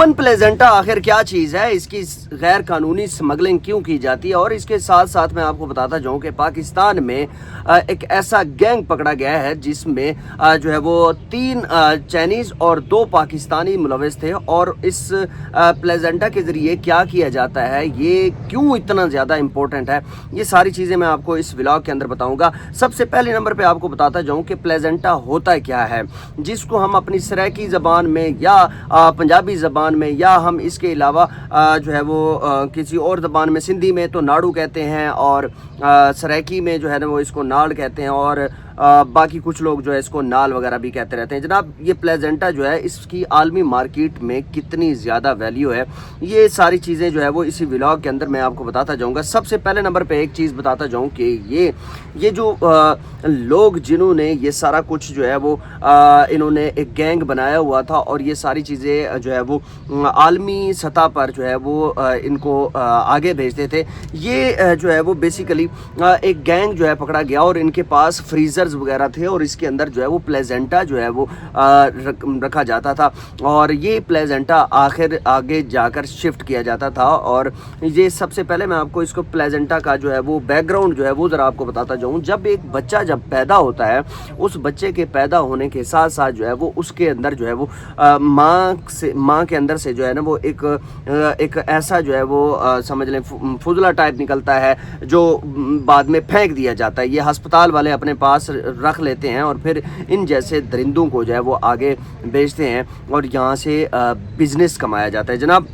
Human placenta आखिर क्या चीज़ है, इसकी गैर कानूनी स्मगलिंग क्यों की जाती है, और इसके साथ साथ मैं आपको बताता जाऊं कि पाकिस्तान में एक ऐसा गैंग पकड़ा गया है जिसमें जो है वो 3 चाइनीज़ और 2 पाकिस्तानी मुलविस थे। और इस प्लेजेंटा के ज़रिए क्या किया जाता है, ये क्यों इतना ज़्यादा इम्पोर्टेंट है, ये सारी चीज़ें मैं आपको इस व्लॉग के अंदर बताऊँगा। सबसे पहले नंबर पर आपको बताता जाऊँ कि प्लेजेंटा होता क्या है, जिसको हम अपनी सराइकी ज़बान में या पंजाबी ज़बान में, या हम इसके अलावा जो है वो किसी और ज़बान में, सिंधी में तो नाड़ू कहते हैं, और सराइकी में जो है ना वो इसको नाड़ कहते हैं, और बाकी कुछ लोग जो है इसको नाल वगैरह भी कहते रहते हैं। जनाब ये प्लेजेंटा जो है इसकी आलमी मार्केट में कितनी ज़्यादा वैल्यू है, ये सारी चीज़ें जो है वो इसी व्लॉग के अंदर मैं आपको बताता जाऊंगा। सबसे पहले नंबर पे एक चीज़ बताता जाऊं कि ये जो लोग जिन्होंने ये सारा कुछ जो है वो इन्होंने एक गैंग बनाया हुआ था, और ये सारी चीज़ें जो है वो आलमी सतह पर जो है वो इनको आगे भेजते थे। ये जो है वो बेसिकली एक गैंग जो है पकड़ा गया, और इनके पास फ्रीज़र्स वगैरह थे, और इसके अंदर जो है वो प्लेजेंटा जो है वो रखा जाता था, और ये प्लेजेंटा आगे जाकर शिफ्ट किया जाता था। और ये सबसे पहले मैं आपको इसको प्लेजेंटा का जो है वो बैकग्राउंड जो है वो ज़रा आपको बताता जाऊँ। जब एक बच्चा जब पैदा होता है, उस बच्चे के पैदा होने के साथ साथ जो है वो उसके अंदर जो है वो माँ के अंदर से जो है ना वो एक ऐसा जो है वो समझ लें फुजला टाइप निकलता है, जो बाद में फेंक दिया जाता है। ये अस्पताल वाले अपने पास रख लेते हैं, और फिर इन जैसे दरिंदों को जो है वो आगे बेचते हैं, और यहाँ से बिज़नेस कमाया जाता है। जनाब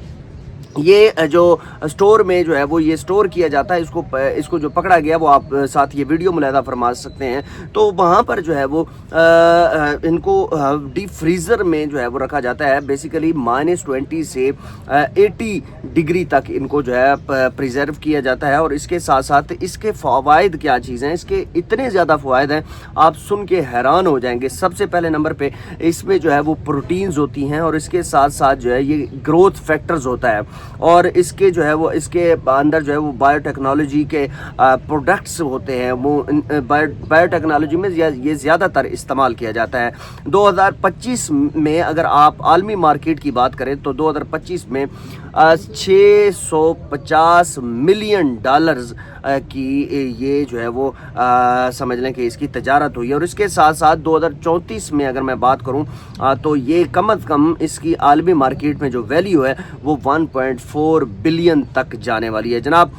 ये जो स्टोर में जो है वो ये स्टोर किया जाता है, इसको जो पकड़ा गया वो आप साथ ये वीडियो मुलाहिजा फरमा सकते हैं। तो वहाँ पर जो है वो इनको डीप फ्रीज़र में जो है वो रखा जाता है। बेसिकली -20 से 80 डिग्री तक इनको जो है प्रिजर्व किया जाता है। और इसके साथ साथ इसके फ़वाइद क्या चीज़ हैं, इसके इतने ज़्यादा फ़वाइद हैं आप सुन के हैरान हो जाएंगे। सबसे पहले नंबर पे इसमें जो है वो प्रोटीन्स होती हैं, और इसके साथ साथ जो है ये ग्रोथ फैक्टर्स होता है, और इसके जो है वो इसके अंदर जो है वो बायोटेक्नोलॉजी के प्रोडक्ट्स होते हैं। वो बायोटेक्नोलॉजी में ये ज़्यादातर इस्तेमाल किया जाता है। 2025 में अगर आप आलमी मार्केट की बात करें तो 2025 में $650 मिलियन की ये जो है वो समझ लें कि इसकी तजारत हुई है। और इसके साथ साथ 2034 में अगर मैं बात करूं तो ये कम अज़ कम इसकी आलमी मार्केट में जो वैल्यू है वो 1.4 बिलियन तक जाने वाली है। जनाब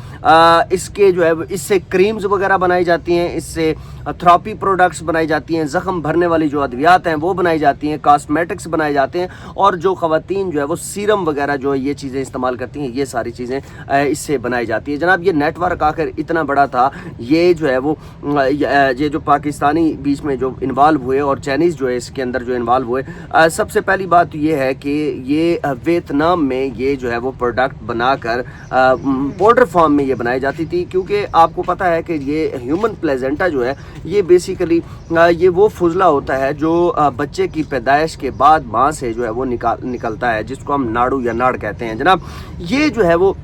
इसके जो है इससे क्रीम्स वगैरह बनाई जाती हैं, इससे थेरेपी प्रोडक्ट्स बनाई जाती हैं, ज़ख्म भरने वाली जो अद्वियात हैं वो बनाई जाती हैं, कॉस्मेटिक्स बनाए जाते हैं, और जो ख़वातीन जो है वो सीरम वगैरह जो ये चीज़ें इस्तेमाल करती हैं, ये सारी चीज़ें इससे बनाई जाती है। जनाब ये नेटवर्क आकर इतना बड़ा था, ये जो है वो ये जो पाकिस्तानी बीच में जो इन्वॉल्व हुए और चाइनीज़ जो है इसके अंदर जो इन्वॉल्व हुए, सबसे पहली बात ये है कि ये वियतनाम में ये जो है वो प्रोडक्ट बनाकर पाउडर फॉर्म में ये बनाई जाती थी। क्योंकि आपको पता है कि ये ह्यूमन प्लेजेंटा जो है ये बेसिकली ये वो फुजला होता है जो बच्चे की पैदाइश के बाद माँ से जो है वो निकलता है, जिसको हम नाड़ू या नाड़ कहते हैं। जनाब ये जो है वो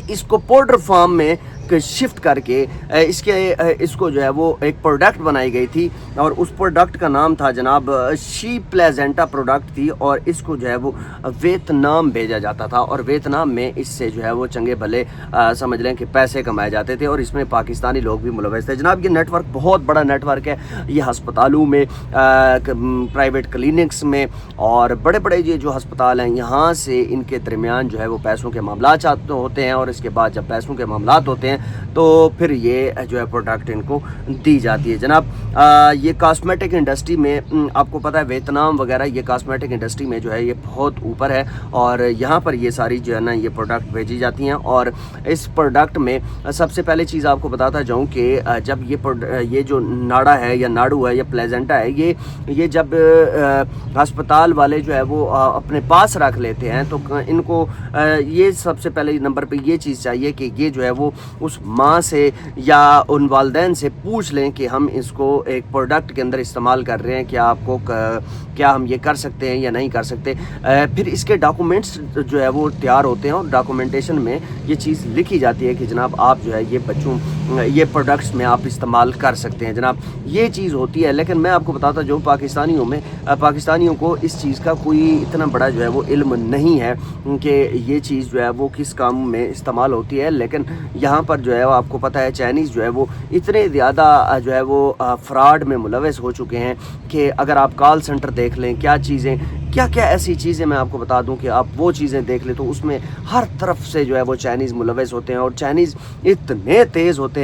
इसको पाउडर फॉर्म में शिफ्ट करके इसको जो है वो एक प्रोडक्ट बनाई गई थी, और उस प्रोडक्ट का नाम था जनाब शी प्लेजेंटा प्रोडक्ट थी, और इसको जो है वो वियतनाम भेजा जाता था, और वियतनाम में इससे जो है वो चंगे भले समझ लें कि पैसे कमाए जाते थे, और इसमें पाकिस्तानी लोग भी मुलविस थे। जनाब ये नेटवर्क बहुत बड़ा नेटवर्क है, ये हस्पतालों में, प्राइवेट क्लिनिक्स में, और बड़े बड़े ये जो हस्पताल हैं यहाँ से इनके दरमियान जो है वो पैसों के मामला होते हैं, और इसके बाद जब पैसों के मामला होते हैं तो फिर ये जो है प्रोडक्ट इनको दी जाती है। जनाब ये कॉस्मेटिक इंडस्ट्री में आपको पता है वियतनाम वगैरह ये कॉस्मेटिक इंडस्ट्री में जो है ये बहुत ऊपर है, और यहाँ पर ये सारी जो है ना ये प्रोडक्ट भेजी जाती हैं। और इस प्रोडक्ट में सबसे पहले चीज़ आपको बताता जाऊँ कि जब ये जो नाड़ा है या नाड़ू है या प्लेजेंटा है, ये जब अस्पताल वाले जो है वो अपने पास रख लेते हैं तो इनको ये सबसे पहले नंबर पे ये चीज़ चाहिए कि ये जो है वो उस माँ से या उन वालिदैन से पूछ लें कि हम इसको एक प्रोडक्ट के अंदर इस्तेमाल कर रहे हैं, क्या हम ये कर सकते हैं या नहीं कर सकते। फिर इसके डॉक्यूमेंट्स जो है वो तैयार होते हैं और डॉक्यूमेंटेशन में ये चीज़ लिखी जाती है कि जनाब आप जो है ये प्रोडक्ट्स में आप इस्तेमाल कर सकते हैं जनाब, ये चीज़ होती है। लेकिन मैं आपको बताता जो पाकिस्तानियों को इस चीज़ का कोई इतना बड़ा जो है वो इल्म नहीं है कि ये चीज़ जो है वो किस काम में इस्तेमाल होती है। लेकिन यहाँ पर जो है वो आपको पता है चाइनीज़ जो है वो इतने ज़्यादा जो है वो फ्रॉड में मुलविस हो चुके हैं कि अगर आप कॉल सेंटर देख लें, क्या क्या ऐसी चीज़ें मैं आपको बता दूं कि आप वो चीज़ें देख लें तो उसमें हर तरफ से जो है वो चाइनीज़ मुलविस होते हैं। और चाइनीज़ इतने तेज़ होते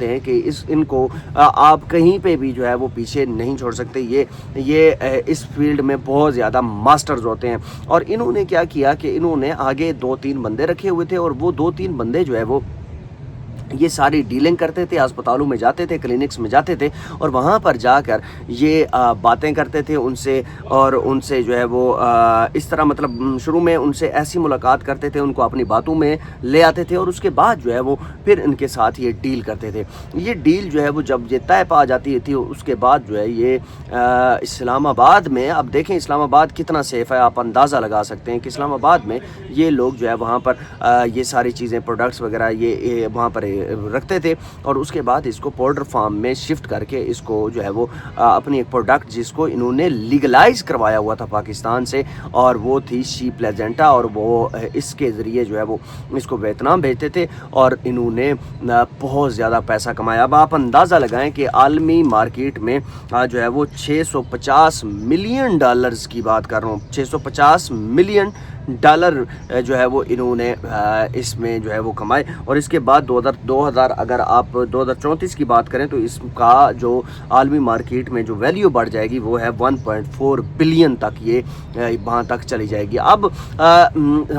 हैं कि इनको आप कहीं पे भी जो है वो पीछे नहीं छोड़ सकते। ये इस फील्ड में बहुत ज़्यादा मास्टर्स होते हैं। और इन्होंने क्या किया कि इन्होंने आगे 2-3 बंदे रखे हुए थे और वो 2-3 बंदे जो है वो ये सारी डीलिंग करते थे, अस्पतालों में जाते थे, क्लिनिक्स में जाते थे और वहाँ पर जाकर ये बातें करते थे उनसे। और उनसे जो है वो इस तरह मतलब शुरू में उनसे ऐसी मुलाकात करते थे, उनको अपनी बातों में ले आते थे और उसके बाद जो है वो फिर इनके साथ ये डील करते थे। ये डील जो है वो जब ये तय पा जाती थी उसके बाद जो है ये इस्लामाबाद में, अब देखें इस्लामाबाद कितना सेफ़ है, आप अंदाज़ा लगा सकते हैं कि इस्लामाबाद में ये लोग जो है वहाँ पर ये सारी चीज़ें प्रोडक्ट्स वगैरह ये वहाँ पर रखते थे और उसके बाद इसको पाउडर फार्म में शिफ्ट करके इसको जो है वो अपनी एक प्रोडक्ट जिसको इन्होंने लीगलाइज करवाया हुआ था पाकिस्तान से और वो थी शी प्लेजेंटा, और वो इसके ज़रिए जो है वो इसको वियतनाम भेजते थे और इन्होंने बहुत ज़्यादा पैसा कमाया। अब आप अंदाज़ा लगाएं कि आलमी मार्केट में जो है वो $650 मिलियन की बात कर रहा हूँ, $650 मिलियन जो है वो इन्होंने इसमें जो है वो कमाए। और इसके बाद 2000 अगर आप 2034 की बात करें तो इसका जो आलमी मार्केट में जो वैल्यू बढ़ जाएगी वो है 1.4 बिलियन तक, ये वहाँ तक चली जाएगी। अब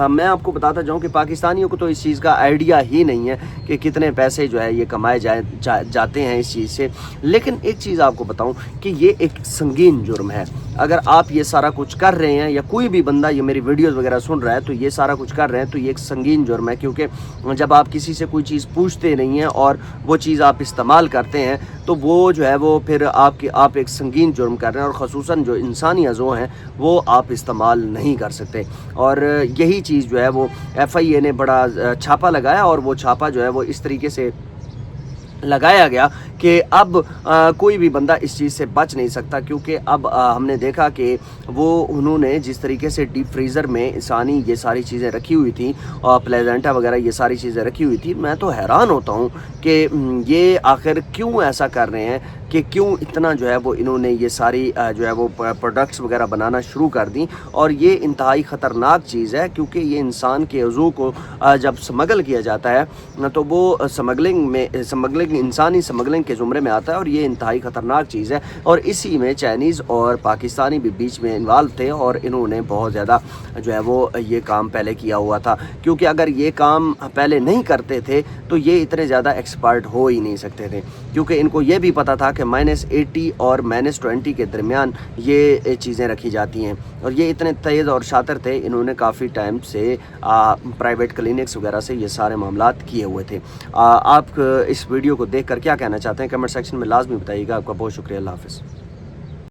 मैं आपको बताता जाऊँ कि पाकिस्तानियों को तो इस चीज़ का आइडिया ही नहीं है कि कितने पैसे जो है ये कमाए जाते हैं इस चीज़ से। लेकिन एक चीज़ आपको बताऊँ कि ये एक संगीन जुर्म है। अगर आप ये सारा कुछ कर रहे हैं या कोई भी बंदा ये मेरी वीडियोस वगैरह सुन रहा है तो ये सारा कुछ कर रहे हैं तो ये एक संगीन जुर्म है। क्योंकि जब आप किसी से कोई चीज़ पूछते नहीं हैं और वो चीज़ आप इस्तेमाल करते हैं तो वो जो है वो फिर आप एक संगीन जुर्म कर रहे हैं और ख़ुसूसन जो इंसानी अज़ो हैं वो आप इस्तेमाल नहीं कर सकते। और यही चीज़ जो है वो FIA ने बड़ा छापा लगाया और वो छापा जो है वो इस तरीके से लगाया गया कि अब कोई भी बंदा इस चीज़ से बच नहीं सकता। क्योंकि अब हमने देखा कि वो उन्होंने जिस तरीके से डीप फ्रीज़र में इंसानी ये सारी चीज़ें रखी हुई थी और प्लेजेंटा वगैरह ये सारी चीज़ें रखी हुई थी, मैं तो हैरान होता हूँ कि ये आखिर क्यों ऐसा कर रहे हैं कि क्यों इतना जो है वो इन्होंने ये सारी जो है वो प्रोडक्ट्स वगैरह बनाना शुरू कर दी। और ये इंतहाई ख़तरनाक चीज़ है क्योंकि ये इंसान के अज़ू को जब स्मगल किया जाता है तो वो स्मगलिंग इंसानी स्मगलिंग के ज़ुमरे में आता है और ये इंतहाई ख़तरनाक चीज़ है। और इसी में चाइनीज़ और पाकिस्तानी भी बीच में इन्वॉल्व थे और इन्होंने बहुत ज़्यादा जो है वो ये काम पहले किया हुआ था। क्योंकि अगर ये काम पहले नहीं करते थे तो ये इतने ज़्यादा एक्सपर्ट हो ही नहीं सकते थे। क्योंकि इनको ये भी पता था कि -80 और -20 के दरमियान ये चीज़ें रखी जाती हैं। और ये इतने तेज़ और शातिर थे, इन्होंने काफ़ी टाइम से प्राइवेट क्लिनिक्स वगैरह से ये सारे मामलात किए हुए थे। आप इस वीडियो को देख कर क्या कहना चाहते हैं कमेंट सेक्शन में लाजमी बताइएगा। आपका बहुत शुक्रिया। अल्लाह हाफ़िज़।